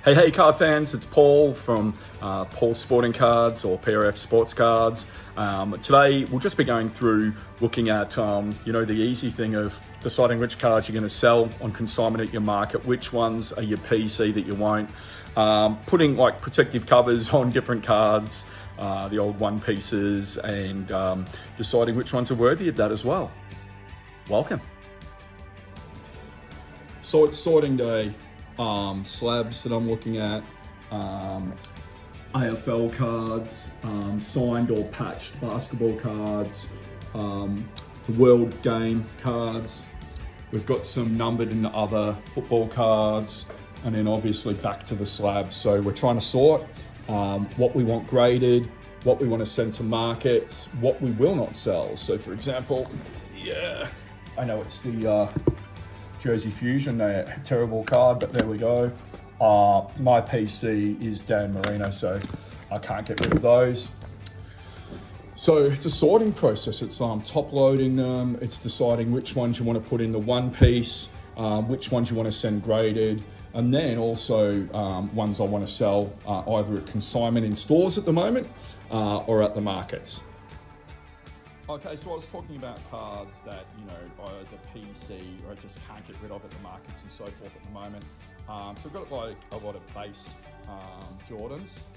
Hey card fans, it's Paul from Paul's Sporting Cards or PRF Sports Cards. Today we'll just be going through looking at the easy thing of deciding which cards you're going to sell on consignment at your market, which ones are your PC that you won't, putting like protective covers on different cards, the old one pieces, and deciding which ones are worthy of that as well. Welcome. So it's sorting day. Slabs that I'm looking at, AFL cards, signed or patched basketball cards, the world game cards. We've got some numbered and other football cards, and then obviously back to the slabs. So we're trying to sort what we want graded, what we want to send to markets, what we will not sell. So for example, I know it's the Jersey Fusion, a terrible card, but there we go. My PC is Dan Marino, so I can't get rid of those. So it's a sorting process. It's top loading them. It's deciding which ones you want to put in the one piece, which ones you want to send graded, and then also ones I want to sell either at consignment in stores at the moment or at the markets. Okay, so I was talking about cards that, the PC or I just can't get rid of at the markets and so forth at the moment. So I've got like a lot of base Jordans.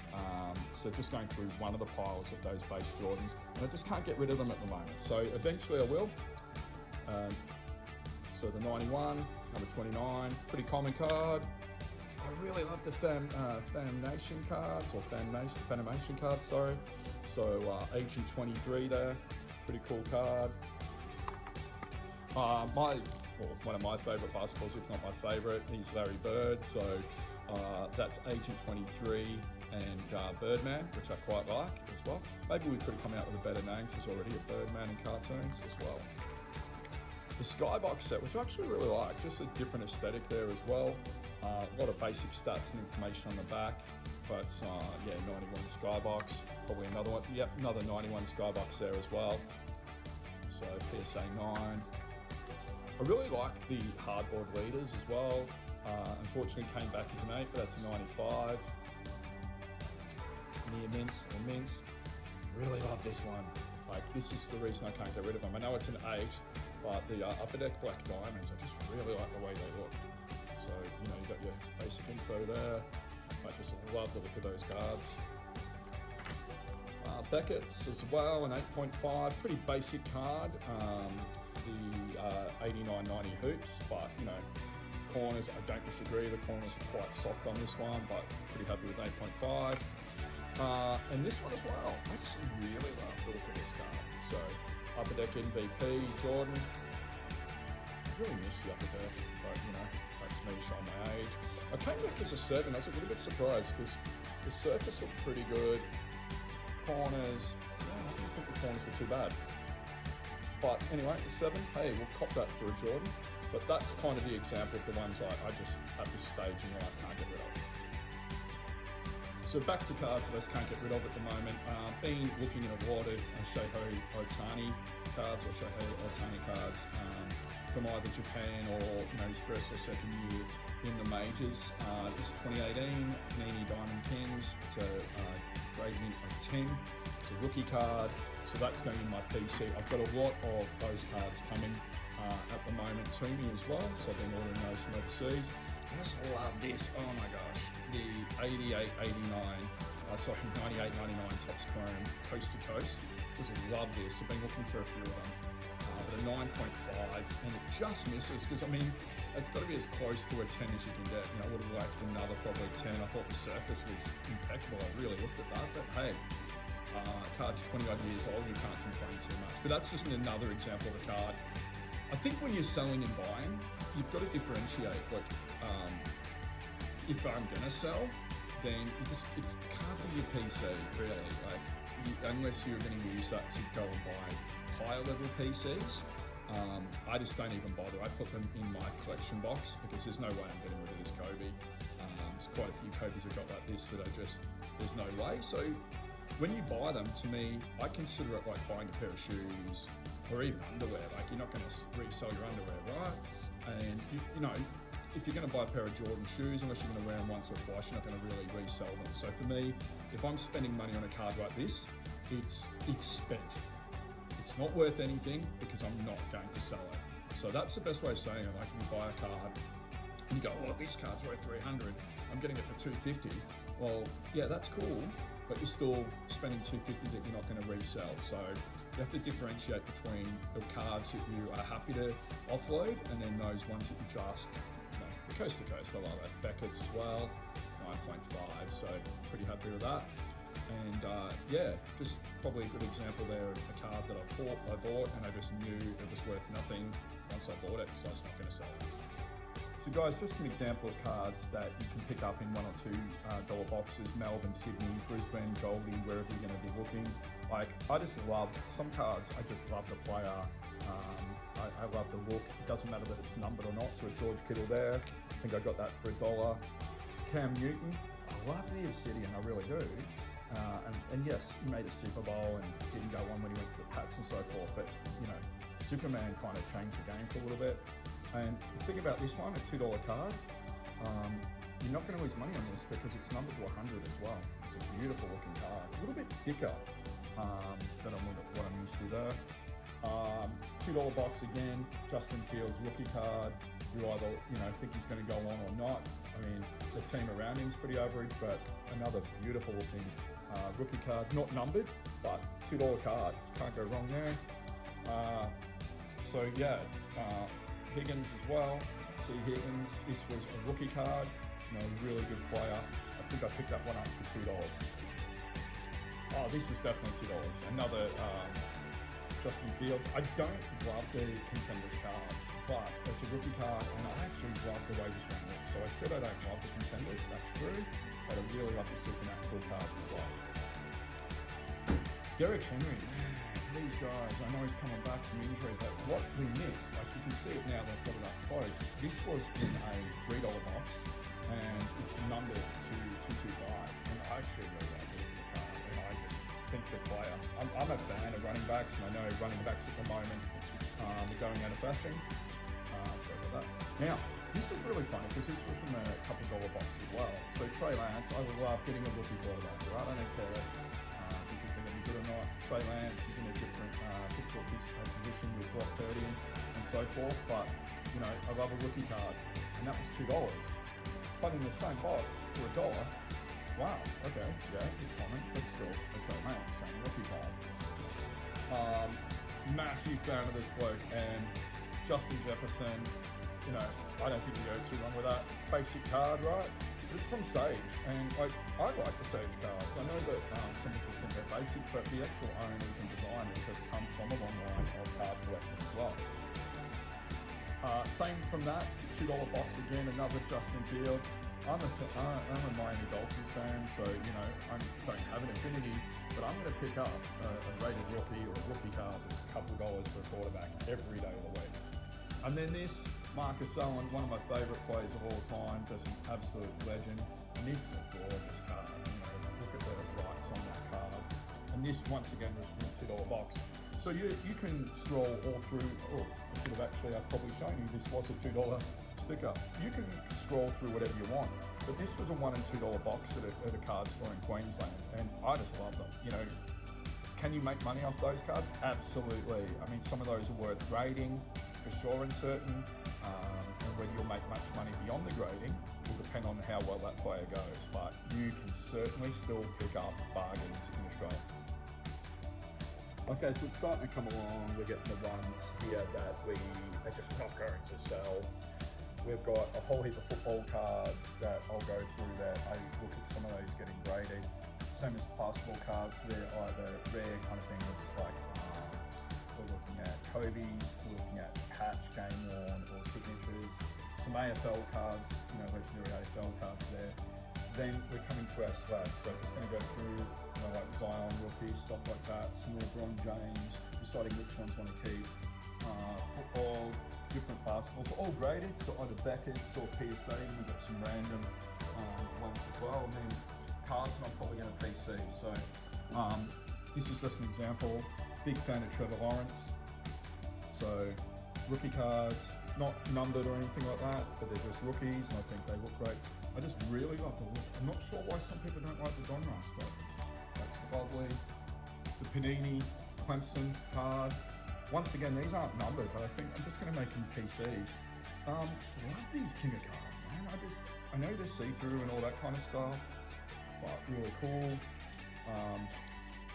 So just going through one of the piles of those base Jordans, and I just can't get rid of them at the moment. So eventually I will. So the 91, number 29, pretty common card. I really love the Fanimation cards, or Fanimation cards, sorry. So Agent 23 there. Pretty cool card. One of my favourite basketballs, if not my favourite, is Larry Bird. So that's Agent 23 and Birdman, which I quite like as well. Maybe we could have come out with a better name, because there's already a Birdman in cartoons as well. The Skybox set, which I actually really like, just a different aesthetic there as well. A lot of basic stats and information on the back, but 91 Skybox, probably another one. Yep, another 91 Skybox there as well. So PSA 9. I really like the hardboard leaders as well. Unfortunately came back as an 8, but that's a 95. Near mints or mints. Really love this one. Like, this is the reason I can't get rid of them. I know it's an 8, but the Upper Deck Black Diamonds, I just really like the way they look. So, you've got your basic info there. I just love the look of those cards. Beckett's as well, an 8.5, pretty basic card. The 89-90 hoops, but corners, I don't disagree. The corners are quite soft on this one, but pretty happy with 8.5. And this one as well. I just really love the look of this card. So Upper Deck MVP, Jordan. I really miss the Upper Deck, but that's me showing my age. I came back as a 7. I was a little bit surprised because the surface looked pretty good. Corners, I didn't think the corners were too bad. But anyway, the 7, hey, we'll cop that for a Jordan. But that's kind of the example of the ones I just, at this stage in life, can't get rid of. So back to cards that I just can't get rid of at the moment. Been looking at a lot of Shohei Ohtani cards or Shohei Ohtani cards from either Japan or his first or second year in the majors. This is 2018 Panini Diamond Kings. It's a graded in a 10. It's a rookie card, so that's going in my PC. I've got a lot of those cards coming at the moment to me as well, so I've been ordering those from overseas. I just love this, oh my gosh, the 88, 89, 98, 99 Topps Chrome Coast to Coast. Just love this, I've been looking for a few of them. But a 9.5, and it just misses, because it's got to be as close to a 10 as you can get. I would have liked another probably 10. I thought the surface was impeccable. I really looked at that, but hey, card's 20 odd years old, you can't complain too much. But that's just another example of a card. I think when you're selling and buying, you've got to differentiate. Like, if I'm gonna sell, then it can't be your PC really. Like, unless you're going to use that to go and buy higher level PCs. I just don't even bother. I put them in my collection box because there's no way I'm getting rid of this Kobe. There's quite a few Kobe's I've got like this that are just, there's no way. So when you buy them, to me, I consider it like buying a pair of shoes or even underwear. Like, you're not going to resell your underwear, right? And if you're going to buy a pair of Jordan shoes, unless you're going to wear them once or twice, you're not going to really resell them. So for me, if I'm spending money on a card like this, it's spent. It's not worth anything because I'm not going to sell it. So that's the best way of saying it. Like, you buy a card and you go, oh, this card's worth 300, I'm getting it for 250. Well, yeah, that's cool, but you're still spending 250 that you're not going to resell. So you have to differentiate between the cards that you are happy to offload and then those ones that you just, the coast to coast, I love it. Beckett's as well, 9.5, so pretty happy with that. And yeah, just probably a good example there of a card that I bought and I just knew it was worth nothing once I bought it, because I was not going to sell it. So guys, just an example of cards that you can pick up in $1 or $2 boxes: Melbourne, Sydney, Brisbane, Goldie, wherever you're going to be looking. Like, I just love some cards. I just love the player. I love the look. It doesn't matter that it's numbered or not. So a George Kittle there, I think I got that for $1. Cam Newton, I love the Obsidian, I really do. And yes, he made a Super Bowl and didn't go on when he went to the Pats and so forth. But you know, Superman kind of changed the game for a little bit. And think about this one, a $2 card. You're not going to lose money on this because it's numbered to 100 as well. It's a beautiful looking card, a little bit thicker than what I'm used to there. $2 box again, Justin Fields rookie card. You either think he's going to go on or not. I mean, the team around him is pretty average, but another beautiful looking rookie card, not numbered, but $2 card. Can't go wrong there. So yeah. Higgins as well. See Higgins, this was a rookie card, really good player. I think I picked that one up for $2. Oh, this was definitely $2. Another Justin Fields. I don't love the contenders cards, but it's a rookie card and I actually love the way this one looks. So I said I don't love the contenders, that's true, but I really love the supernatural cards as well. Derrick Henry. These guys, I know he's coming back from injury, but what we missed, like you can see it now, they've got it up close. This was in a $3 box and it's numbered to 225. And I actually really like the card and I just think the player. I'm a fan of running backs, and I know running backs at the moment are going out of fashion. So for that. Now, this is really funny because this was from a couple $1 box as well. So Trey Lance, I would love getting a rookie quarterback, right? I don't care or not. Trey Lance is in a different difficult position with Brock Purdy and so forth, but I love a rookie card, and that was $2. But in the same box for $1, wow, okay, yeah, it's common, but still a Trey Lance, same rookie card. Massive fan of this bloke, and Justin Jefferson. I don't think you go too wrong with that. Basic card, right? It's from Sage, and I like the Sage cards. I know that some people think they're basic, but the actual owners and designers have come from a long line of card collecting as well. Same from that, $2 box again, another Justin Fields. I'm a Miami Dolphins fan, so I don't have an affinity, but I'm going to pick up a rated rookie or a rookie card that's a couple dollars for a quarterback every day of the week. And then this, Marcus Allen, one of my favourite players of all time, just an absolute legend. And this is a gorgeous card. Look at the rights on that card. And this, once again, was from a $2 box. So you can scroll all through. Oh, I probably shown you this was a $2 sticker. You can scroll through whatever you want. But this was a $1 and $2 box at a card store in Queensland, and I just love them. Can you make money off those cards? Absolutely. I mean, some of those are worth grading for sure and certain, and whether you'll make much money beyond the grading will depend on how well that player goes, but you can certainly still pick up bargains in Australia. Okay, so it's starting to come along. We're getting the ones here that we are just not going to sell. We've got a whole heap of football cards that I'll go through that I look at some of those getting graded. Same as basketball cards, they're either rare kind of things like we're looking at Kobe's, we're looking at patch, game worn, or signatures. Some AFL cards, legendary AFL cards there. Then we're coming to our slabs, so we're just going to go through, like Zion rookies, stuff like that. Some LeBron James, deciding which ones want to keep. Football, different basketballs, all graded, so either Beckett's or PSA. We've got some random ones as well. And then cards, and I'm probably going to PC. So this is just an example. Big fan of Trevor Lawrence. So rookie cards, not numbered or anything like that, but they're just rookies, and I think they look great. I just really love the look. I'm not sure why some people don't like the Donruss, but that's lovely. The Panini Clemson card. Once again, these aren't numbered, but I think I'm just going to make them PCs. Love these King of cards, man. I know they're see-through and all that kind of stuff, but really cool.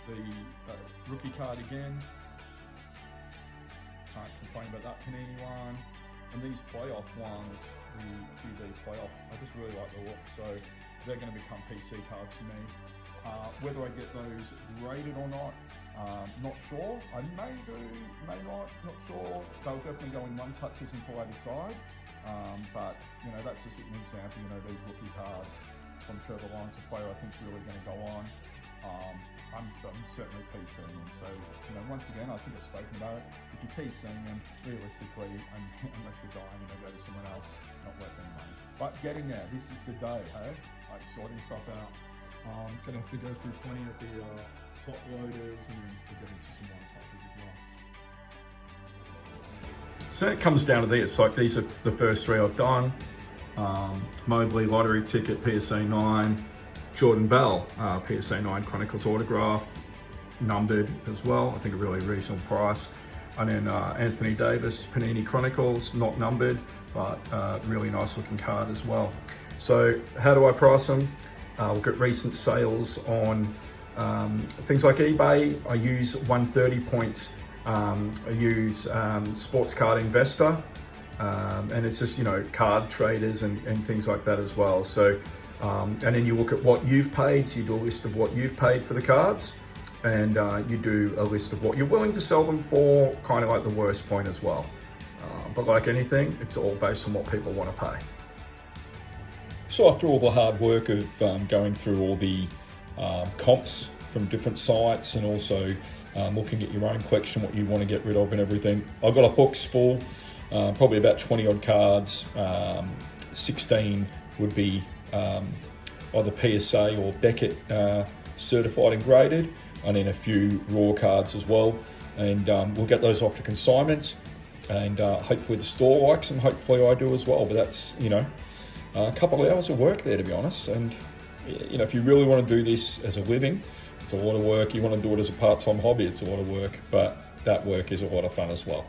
The rookie card again. Can't complain about that Panini one. And these playoff ones, the QB playoff, I just really like the look, so they're going to become PC cards to me. Whether I get those graded or not, not sure. I may do, may not sure. They'll definitely go in one touches until I decide. But you know, that's just an example. You know, these rookie cards from Trevor Lawrence, a player I think is really going to go on. I'm certainly PCing them. So, you know, once again, I think I've spoken about it. If you're PCing them, realistically, unless you're dying and they go to someone else, not worth any money. But getting there, this is the day, hey? Like sorting stuff out. Gonna have to go through plenty of the top loaders, and then we'll get into some one touches as well. So it comes down to this, like these are the first three I've done. Mobley lottery ticket, PSA 9, Jordan Bell, PSA 9 Chronicles autograph, numbered as well, I think a really reasonable price. And then Anthony Davis, Panini Chronicles, not numbered, but really nice looking card as well. So how do I price them? Look at recent sales on things like eBay. I use 130 points. I use Sports Card Investor, and it's just, you know, card traders and things like that as well. So, and then you look at what you've paid. So you do a list of what you've paid for the cards, and you do a list of what you're willing to sell them for, kind of like the worst point as well. But like anything, it's all based on what people want to pay. So after all the hard work of going through all the comps from different sites, and also looking at your own collection, what you want to get rid of and everything, I've got a box full, probably about 20 odd cards. 16 would be either PSA or Beckett certified and graded, and then a few raw cards as well. And we'll get those off to consignment, and hopefully the store likes them, hopefully I do as well. But that's, you know, a couple of hours of work there, to be honest. And you know, if you really want to do this as a living, it's a lot of work. You want to do it as a part-time hobby, it's a lot of work, but that work is a lot of fun as well.